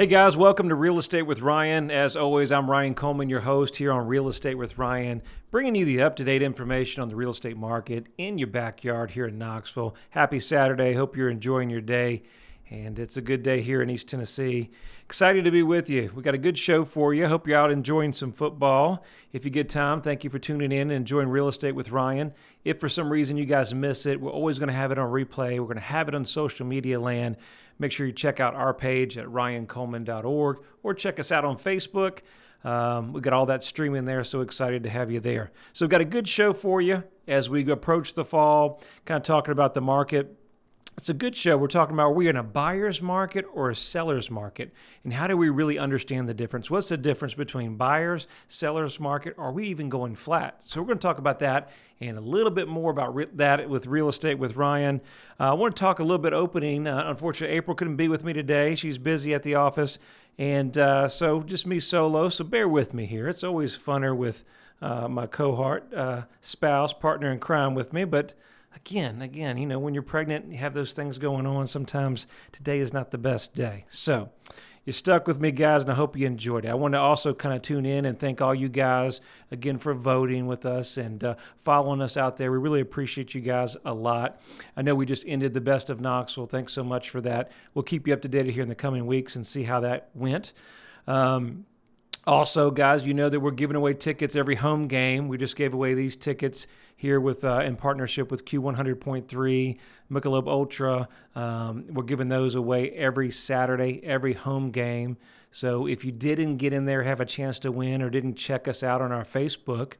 Hey guys, welcome to Real Estate with Ryan. As always, I'm Ryan Coleman, your host here on Real Estate with Ryan, bringing you the up-to-date information on the real estate market in your backyard here in Knoxville. Happy Saturday. Hope you're enjoying your day, and it's a good day here in East Tennessee. Excited to be with you. We got a good show for you. Hope you're out enjoying some football. If you get time, thank you for tuning in and enjoying Real Estate with Ryan. If for some reason you guys miss it, we're always going to have it on replay. We're going to have it on social media land. Make sure you check out our page at ryancoleman.org or check us out on Facebook. We've got all that streaming there, so excited to have you there. So we've got a good show for you as we approach the fall, kind of talking about the market. It's a good show. We're talking about, are we in a buyer's market or a seller's market? And how do we really understand the difference? What's the difference between buyers, seller's market? Are we even going flat? So we're going to talk about that and a little bit more about that with Real Estate with Ryan. I want to talk a little bit opening. Unfortunately, April couldn't be with me today. She's busy at the office. And so just me solo. So bear with me here. It's always funner with my cohort, spouse, partner in crime with me. But Again, you know, when you're pregnant, you have those things going on. Sometimes today is not the best day. So you stuck with me, guys, and I hope you enjoyed it. I want to also kind of tune in and thank all you guys, again, for voting with us and following us out there. We really appreciate you guys a lot. I know we just ended the Best of Knoxville. Thanks so much for that. We'll keep you up to date here in the coming weeks and see how that went. Also, guys, you know that we're giving away tickets every home game. We just gave away these tickets here with in partnership with Q100.3, Michelob Ultra. We're giving those away every Saturday, every home game. So if you didn't get in there, have a chance to win, or didn't check us out on our Facebook,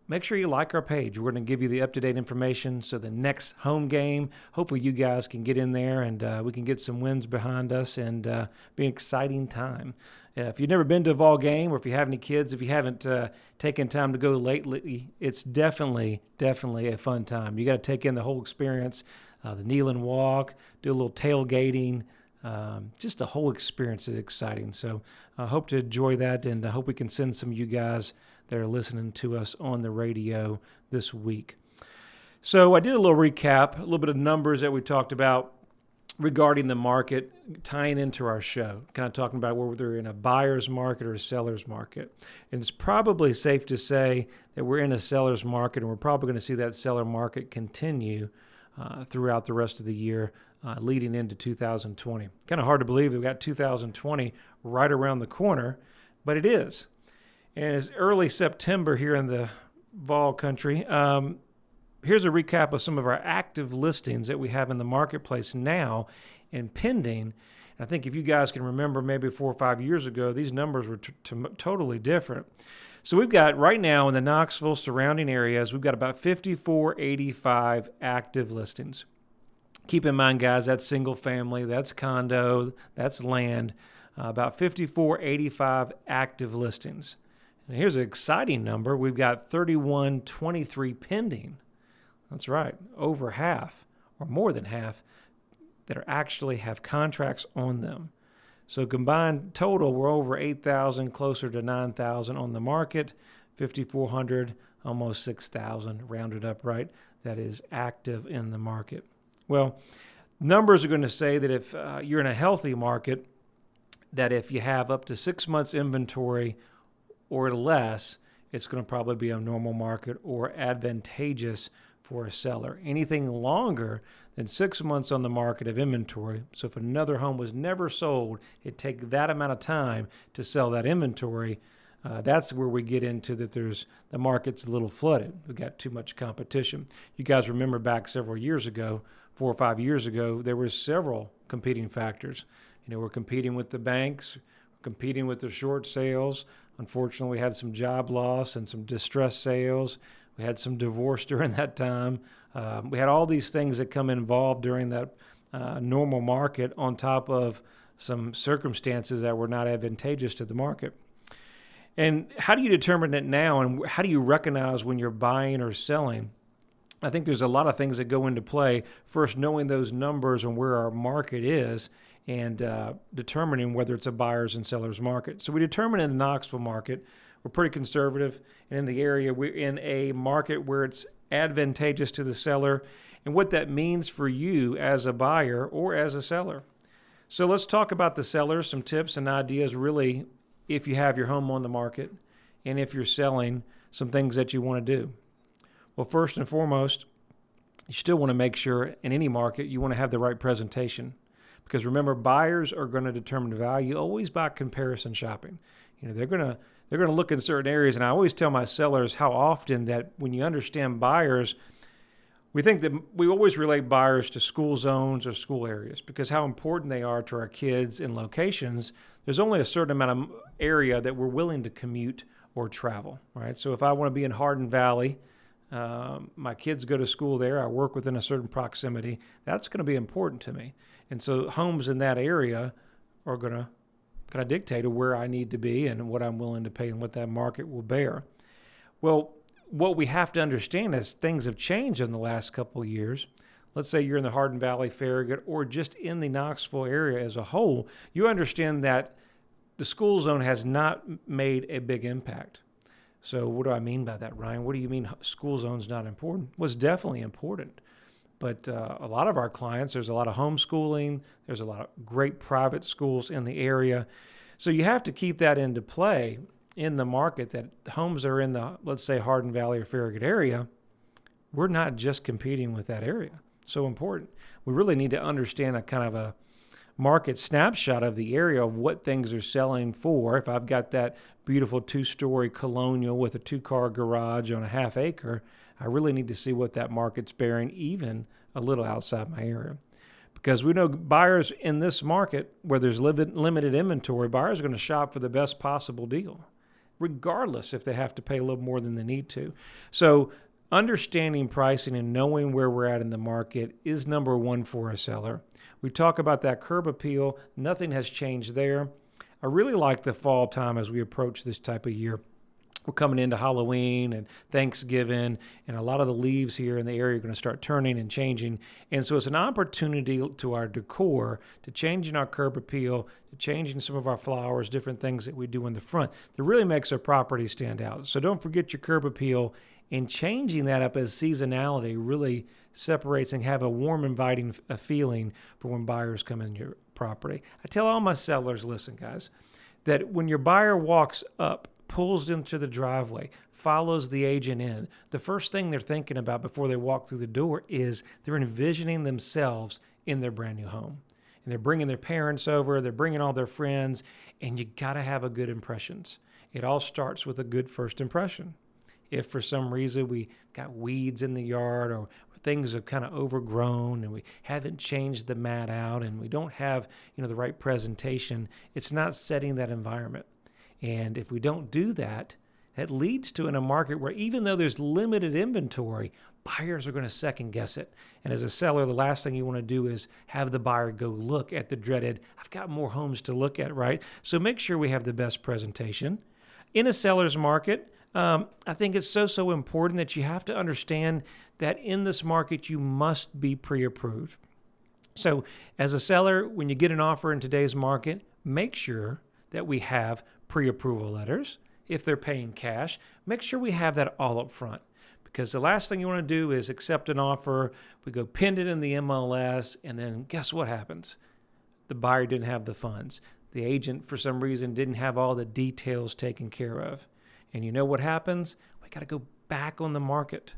make sure you like our page. We're going to give you the up-to-date information. So the next home game, hopefully you guys can get in there and we can get some wins behind us and be an exciting time. If you've never been to a Vol game, or if you have any kids, if you haven't taken time to go lately, it's definitely a fun time. You got to take in the whole experience, the kneel and walk, do a little tailgating. Just the whole experience is exciting. So I hope to enjoy that, and I hope we can send some of you guys that are listening to us on the radio this week. So I did a little recap, a little bit of numbers that we talked about regarding the market, tying into our show, kind of talking about whether we're in a buyer's market or a seller's market. And it's probably safe to say that we're in a seller's market, and we're probably going to see that seller market continue throughout the rest of the year, leading into 2020. Kind of hard to believe we've got 2020 right around the corner, but it is. And it's early September here in the Vol country. Here's a recap of some of our active listings that we have in the marketplace now and pending. And I think if you guys can remember, maybe 4 or 5 years ago, these numbers were totally different. So we've got right now in the Knoxville surrounding areas, we've got about 5485 active listings. Keep in mind, guys, that's single family, that's condo, that's land, about 5485 active listings. And here's an exciting number. We've got 3123 pending. That's right, over half or more than half that are actually have contracts on them. So combined total, we're over 8,000, closer to 9,000 on the market, 5,400, almost 6,000, rounded up, right, that is active in the market. Well, numbers are going to say that if you're in a healthy market, that if you have up to 6 months inventory or less, it's going to probably be a normal market or advantageous for a seller. Anything longer than 6 months on the market of inventory, so if another home was never sold, it'd take that amount of time to sell that inventory. That's where we get into that the market's a little flooded. We've got too much competition. You guys remember back several years ago, 4 or 5 years ago, there was several competing factors. You know, we're competing with the banks, competing with the short sales. Unfortunately, we had some job loss and some distressed sales. We had some divorce during that time. We had all these things that come involved during that normal market on top of some circumstances that were not advantageous to the market. And how do you determine it now, and how do you recognize when you're buying or selling? I think there's a lot of things that go into play. First, knowing those numbers and where our market is, and determining whether it's a buyer's and seller's market. So we determine in the Knoxville market, we're pretty conservative. And in the area, we're in a market where it's advantageous to the seller, and what that means for you as a buyer or as a seller. So let's talk about the sellers, some tips and ideas really if you have your home on the market and if you're selling, some things that you want to do. Well, first and foremost, you still want to make sure in any market you want to have the right presentation. Because remember, buyers are going to determine value always by comparison shopping. They're going to look in certain areas, and I always tell my sellers how often that when you understand buyers, we think that we always relate buyers to school zones or school areas because how important they are to our kids in locations. There's only a certain amount of area that we're willing to commute or travel, right? So if I want to be in Hardin Valley, my kids go to school there, I work within a certain proximity, that's going to be important to me. And so homes in that area are going to kind of dictate where I need to be and what I'm willing to pay and what that market will bear. Well, what we have to understand is things have changed in the last couple of years. Let's say you're in the Hardin Valley, Farragut, or just in the Knoxville area as a whole, you understand that the school zone has not made a big impact. So what do I mean by that, Ryan? What do you mean school zone's not important? Well, it's definitely important. But a lot of our clients, there's a lot of homeschooling. There's a lot of great private schools in the area. So you have to keep that into play in the market that homes are in the, let's say, Hardin Valley or Farragut area. We're not just competing with that area. So important. We really need to understand a kind of a market snapshot of the area of what things are selling for. If I've got that beautiful 2-story colonial with a 2-car garage on a half acre, I really need to see what that market's bearing even a little outside my area. Because we know buyers in this market where there's limited inventory, buyers are going to shop for the best possible deal, regardless if they have to pay a little more than they need to. So understanding pricing and knowing where we're at in the market is number one for a seller. We talk about that curb appeal. Nothing has changed there. I really like the fall time as we approach this type of year. We're coming into Halloween and Thanksgiving, and a lot of the leaves here in the area are going to start turning and changing. And so it's an opportunity to our decor, to changing our curb appeal, to changing some of our flowers, different things that we do in the front that really makes our property stand out. So don't forget your curb appeal, and changing that up as seasonality really separates and have a warm, inviting feeling for when buyers come in your property. I tell all my sellers, listen, guys, that when your buyer walks up, pulls into the driveway, follows the agent in, the first thing they're thinking about before they walk through the door is they're envisioning themselves in their brand new home. And they're bringing their parents over, they're bringing all their friends, and you got to have a good impressions. It all starts with a good first impression. If for some reason we got weeds in the yard or things have kind of overgrown and we haven't changed the mat out and we don't have, the right presentation, it's not setting that environment. And if we don't do that, that leads to in a market where even though there's limited inventory, buyers are going to second guess it. And as a seller, the last thing you want to do is have the buyer go look at the dreaded, I've got more homes to look at, right? So make sure we have the best presentation. In a seller's market, I think it's so important that you have to understand that in this market, you must be pre-approved. So as a seller, when you get an offer in today's market, make sure that we have pre-approval letters. If they're paying cash, make sure we have that all up front. Because the last thing you want to do is accept an offer, we go pinned it in the MLS, and then guess what happens? The buyer didn't have the funds. The agent, for some reason, didn't have all the details taken care of. And you know what happens? We got to go back on the market.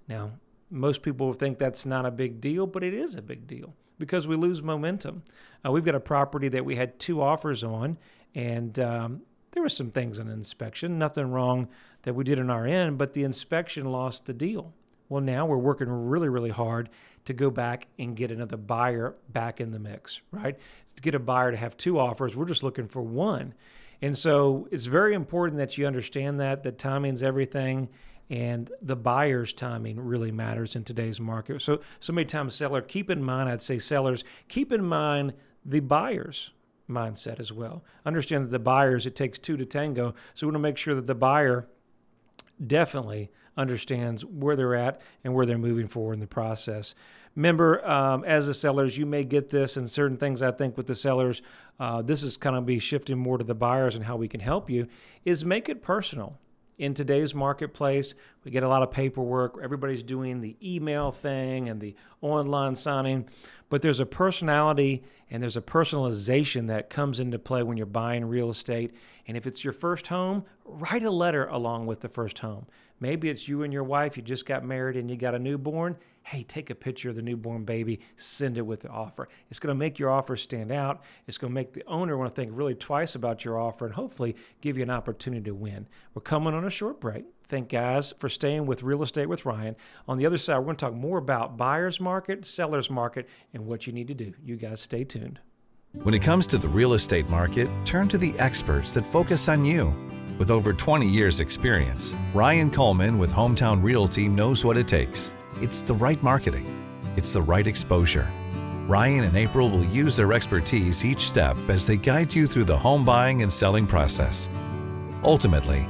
Now, most people think that's not a big deal, but it is a big deal because we lose momentum. We've got a property that we had 2 offers on, and there were some things in inspection, nothing wrong that we did on our end, but the inspection lost the deal. Well, now we're working really, really hard to go back and get another buyer back in the mix, right? To get a buyer to have 2 offers, we're just looking for 1. And so it's very important that you understand that timing's everything, and the buyer's timing really matters in today's market. So many times, I'd say sellers, keep in mind the buyer's mindset as well. Understand that the buyers, it takes 2 to tango, so we want to make sure that the buyer definitely understands where they're at and where they're moving forward in the process. Remember, as the sellers, you may get this, and certain things I think with the sellers, this is kind of be shifting more to the buyers and how we can help you, is make it personal. in today's marketplace, we get a lot of paperwork. Everybody's doing the email thing and the online signing, but there's a personality and there's a personalization that comes into play when you're buying real estate. And if it's your first home, write a letter along with the first home. Maybe it's you and your wife, you just got married and you got a newborn. Hey, take a picture of the newborn baby, send it with the offer. It's going to make your offer stand out. It's going to make the owner want to think really twice about your offer and hopefully give you an opportunity to win. We're coming on a short break. Thank guys for staying with Real Estate with Ryan. On the other side, we're going to talk more about buyer's market, seller's market, and what you need to do. You guys stay tuned. When it comes to the real estate market, turn to the experts that focus on you. With over 20 years experience, Ryan Coleman with Hometown Realty knows what it takes. It's the right marketing. It's the right exposure. Ryan and April will use their expertise each step as they guide you through the home buying and selling process. Ultimately,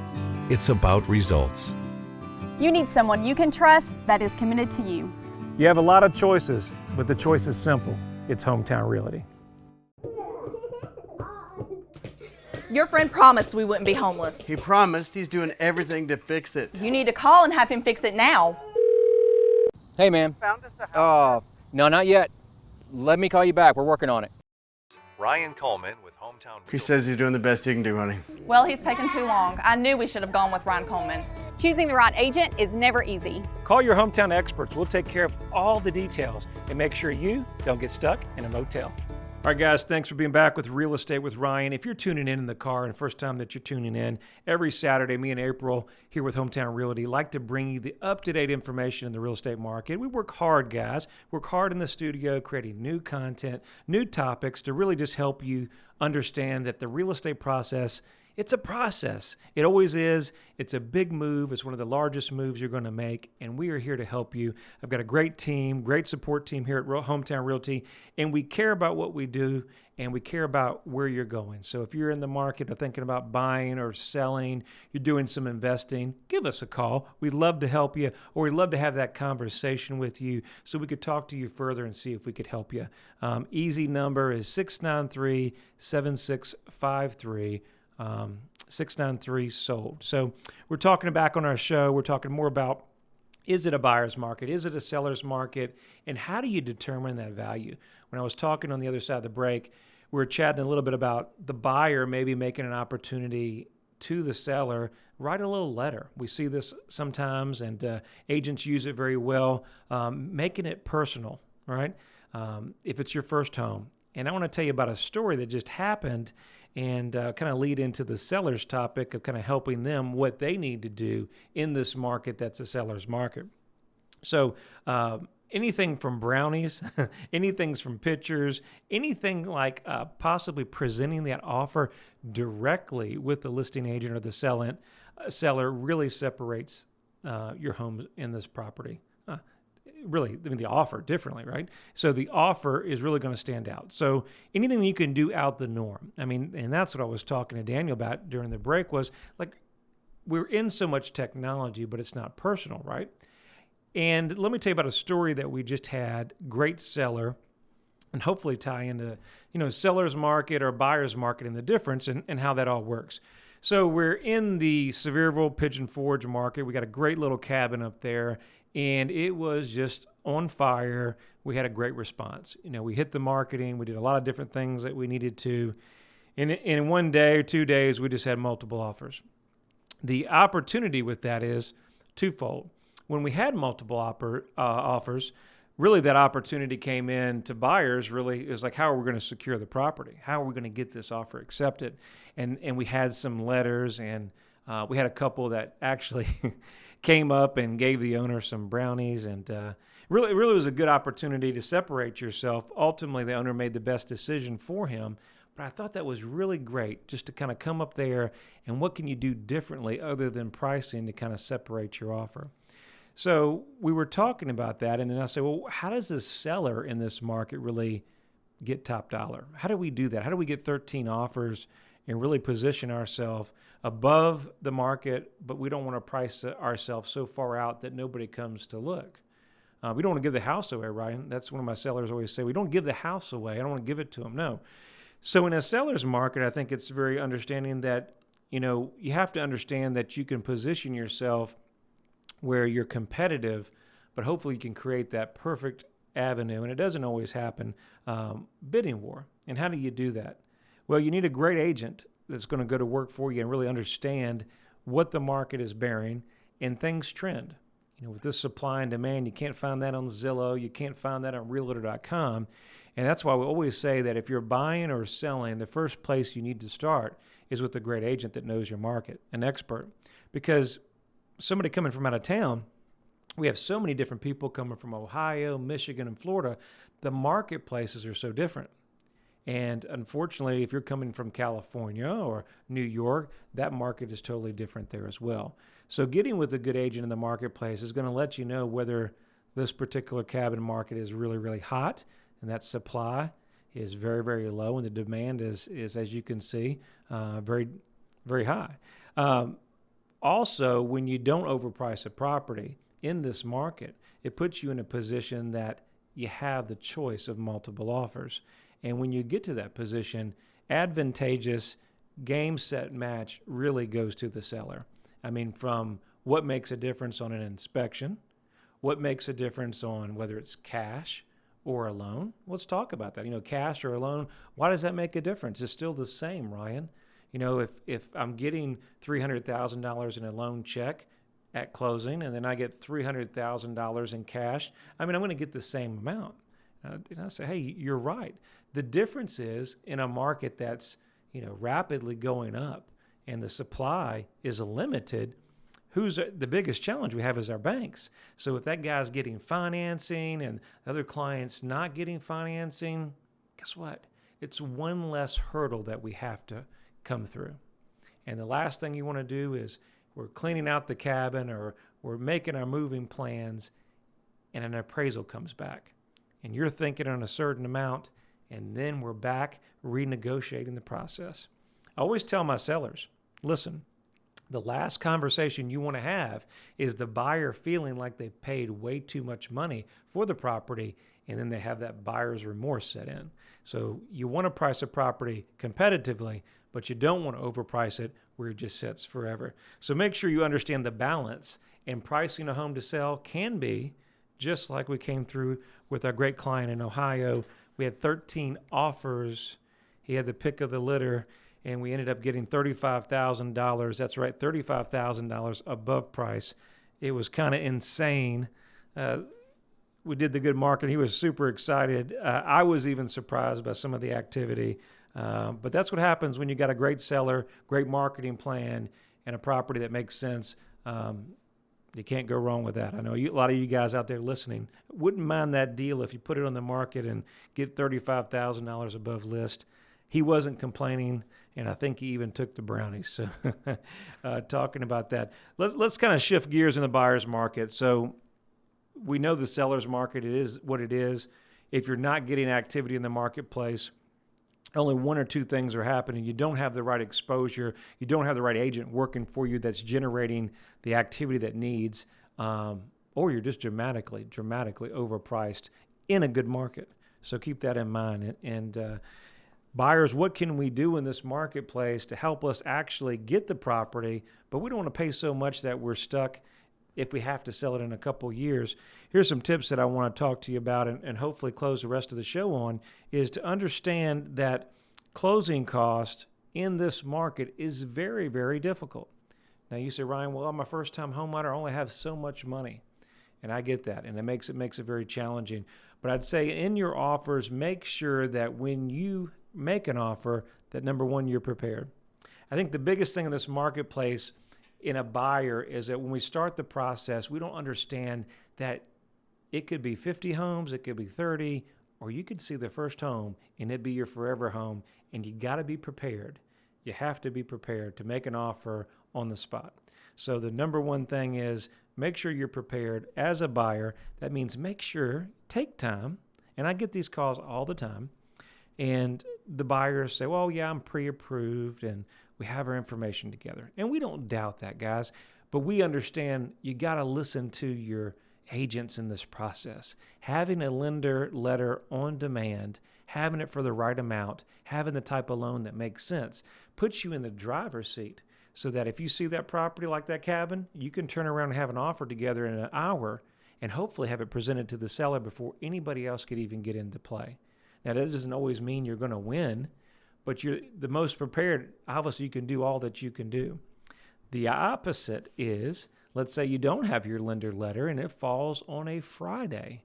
it's about results. You need someone you can trust that is committed to you. You have a lot of choices, but the choice is simple. It's Hometown Realty. Your friend promised we wouldn't be homeless. He promised. He's doing everything to fix it. You need to call and have him fix it now. Hey, man. Found us a house. No, not yet. Let me call you back. We're working on it. Ryan Coleman with Hometown Realty. He says he's doing the best he can do, honey. Well, he's taken too long. I knew we should have gone with Ryan Coleman. Choosing the right agent is never easy. Call your hometown experts. We'll take care of all the details and make sure you don't get stuck in a motel. All right, guys, thanks for being back with Real Estate with Ryan. If you're tuning in the car and the first time that you're tuning in, every Saturday, me and April here with Hometown Realty like to bring you the up-to-date information in the real estate market. We work hard, guys. Work hard in the studio, creating new content, new topics to really just help you understand that the real estate process, it's a process. It always is. It's a big move. It's one of the largest moves you're going to make, and we are here to help you. I've got a great team, great support team here at Hometown Realty, and we care about what we do, and we care about where you're going. So if you're in the market or thinking about buying or selling, you're doing some investing, give us a call. We'd love to help you, or we'd love to have that conversation with you so we could talk to you further and see if we could help you. Easy number is 693-7653. 693 sold. So we're talking back on our show. We're talking more about, is it a buyer's market? Is it a seller's market? And how do you determine that value? When I was talking on the other side of the break, we were chatting a little bit about the buyer maybe making an opportunity to the seller, write a little letter. We see this sometimes, and agents use it very well, making it personal, right? If it's your first home. And I want to tell you about a story that just happened and kind of lead into the seller's topic of kind of helping them what they need to do in this market that's a seller's market. So anything from brownies, anything from pictures, anything like possibly presenting that offer directly with the listing agent or the seller really separates your home in this property. Really, I mean, the offer differently, right? So the offer is really going to stand out. So anything that you can do out the norm. I mean, and that's what I was talking to Daniel about during the break was like, we're in so much technology, but it's not personal, right? And let me tell you about a story that we just had, great seller, and hopefully tie into, seller's market or buyer's market and the difference and how that all works. So we're in the Sevierville Pigeon Forge market. We got a great little cabin up there, and it was just on fire. We had a great response. We hit the marketing. We did a lot of different things that we needed to. In 1 day or 2 days, we just had multiple offers. The opportunity with that is twofold. When we had multiple offers, really that opportunity came in to buyers. Really, it was like, how are we going to secure the property? How are we going to get this offer accepted? And we had some letters, and we had a couple that actually came up and gave the owner some brownies, and really was a good opportunity to separate yourself. Ultimately, the owner made the best decision for him, but I thought that was really great just to kind of come up there and what can you do differently other than pricing to kind of separate your offer. So we were talking about that, and then I said, well, how does the seller in this market really get top dollar? How do we do that? How do we get 13 offers and really position ourselves above the market, but we don't want to price ourselves so far out that nobody comes to look? We don't want to give the house away, Ryan. That's one of my sellers always say. We don't give the house away. I don't want to give it to them. No. So in a seller's market, I think it's very understanding that, you have to understand that you can position yourself where you're competitive, but hopefully you can create that perfect avenue, and it doesn't always happen, bidding war. And how do you do that? Well, you need a great agent that's going to go to work for you and really understand what the market is bearing, and things trend. With this supply and demand, you can't find that on Zillow, you can't find that on Realtor.com, and that's why we always say that if you're buying or selling, the first place you need to start is with a great agent that knows your market, an expert. Because somebody coming from out of town, we have so many different people coming from Ohio, Michigan, and Florida. The marketplaces are so different. And unfortunately, if you're coming from California or New York, that market is totally different there as well. So getting with a good agent in the marketplace is going to let you know whether this particular cabin market is really, really hot, and that supply is very, very low, and the demand is as you can see, very, very high. Also, when you don't overprice a property in this market, it puts you in a position that you have the choice of multiple offers. And when you get to that position, advantageous game, set, match really goes to the seller. I mean, from what makes a difference on an inspection, what makes a difference on whether it's cash or a loan. Let's talk about that. Cash or a loan, why does that make a difference? It's still the same, Ryan. If I'm getting $300,000 in a loan check at closing, and then I get $300,000 in cash, I'm going to get the same amount. And I say, hey, you're right. The difference is in a market that's, rapidly going up and the supply is limited, who's the biggest challenge we have is our banks. So if that guy's getting financing and other clients not getting financing, guess what? It's one less hurdle that we have to come through. And the last thing you want to do is we're cleaning out the cabin or we're making our moving plans and an appraisal comes back. And you're thinking on a certain amount, and then we're back renegotiating the process. I always tell my sellers, listen, the last conversation you want to have is the buyer feeling like they paid way too much money for the property, and then they have that buyer's remorse set in. So you want to price a property competitively, but you don't want to overprice it where it just sits forever. So make sure you understand the balance, and pricing a home to sell can be just like we came through with our great client in Ohio. We had 13 offers. He had the pick of the litter, and we ended up getting $35,000. That's right, $35,000 above price. It was kind of insane. We did the good market. He was super excited. I was even surprised by some of the activity. But that's what happens when you got a great seller, great marketing plan, and a property that makes sense. You can't go wrong with that. I know a lot of you guys out there listening wouldn't mind that deal if you put it on the market and get $35,000 above list. He wasn't complaining, and I think he even took the brownies. So talking about that, let's kind of shift gears in the buyer's market. So we know the seller's market, it is what it is. If you're not getting activity in the marketplace, only one or two things are happening. You don't have the right exposure. You don't have the right agent working for you that's generating the activity that needs, or you're just dramatically overpriced in a good market. So keep that in mind. And buyers, what can we do in this marketplace to help us actually get the property, but we don't want to pay so much that we're stuck if we have to sell it in a couple years? Here's some tips that I want to talk to you about and hopefully close the rest of the show on, is to understand that closing cost in this market is very, very difficult. Now you say, Ryan, well, I'm a first-time homeowner. I only have so much money. And I get that, and it makes it very challenging. But I'd say in your offers, make sure that when you make an offer, that number one, you're prepared. I think the biggest thing in this marketplace in a buyer is that when we start the process, we don't understand that it could be 50 homes, it could be 30, or you could see the first home and it be your forever home, and you got to be prepared. You have to be prepared to make an offer on the spot. So the number one thing is make sure you're prepared as a buyer. That means take time, and I get these calls all the time, and the buyers say, well, yeah, I'm pre-approved and we have our information together. And we don't doubt that, guys, but we understand you got to listen to your agents in this process. Having a lender letter on demand, having it for the right amount, having the type of loan that makes sense, puts you in the driver's seat. so that if you see that property like that cabin, you can turn around and have an offer together in an hour and hopefully have it presented to the seller before anybody else could even get into play. Now, that doesn't always mean you're going to win, but you're the most prepared. Obviously, you can do all that you can do. The opposite is, let's say you don't have your lender letter and it falls on a Friday.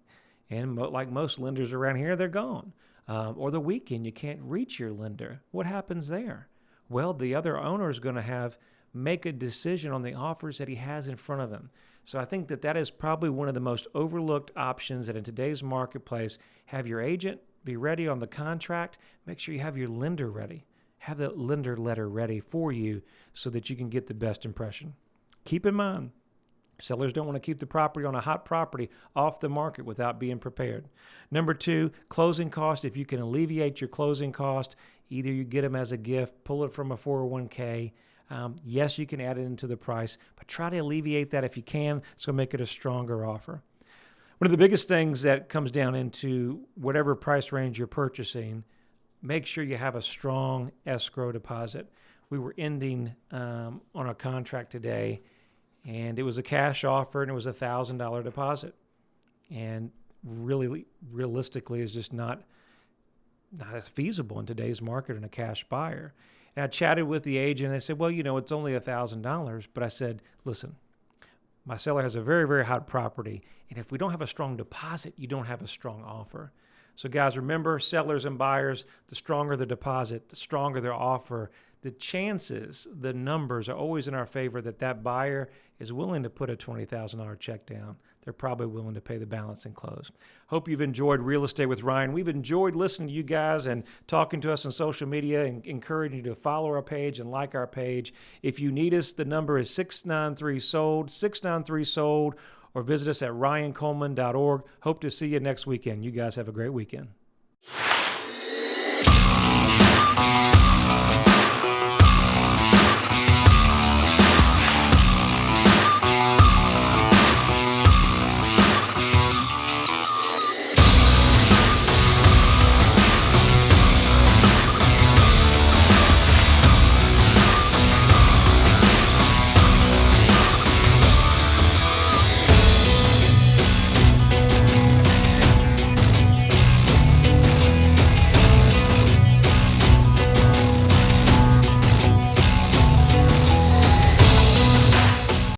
And like most lenders around here, they're gone. Or the weekend, you can't reach your lender. What happens there? Well, the other owner is going to make a decision on the offers that he has in front of him. So I think that is probably one of the most overlooked options that in today's marketplace. Have your agent be ready on the contract. Make sure you have your lender ready. Have the lender letter ready for you so that you can get the best impression. Keep in mind, sellers don't want to keep the property on a hot property off the market without being prepared. Number 2, closing cost. If you can alleviate your closing cost, either you get them as a gift, pull it from a 401k. Yes, you can add it into the price, but try to alleviate that if you can, so make it a stronger offer. One of the biggest things that comes down into whatever price range you're purchasing, make sure you have a strong escrow deposit. We were ending on a contract today, and it was a cash offer, and it was a $1,000 deposit. And really, realistically, is just not as feasible in today's market in a cash buyer. And I chatted with the agent, and they said, well, it's only $1,000. But I said, listen, my seller has a very, very hot property, and if we don't have a strong deposit, you don't have a strong offer. So guys, remember, sellers and buyers, the stronger the deposit, the stronger their offer, the chances, the numbers are always in our favor that buyer is willing to put a $20,000 check down. They're probably willing to pay the balance and close. Hope you've enjoyed Real Estate with Ryan. We've enjoyed listening to you guys and talking to us on social media, and encouraging you to follow our page and like our page. If you need us, the number is 693-SOLD, 693-SOLD, or visit us at ryancoleman.org. Hope to see you next weekend. You guys have a great weekend.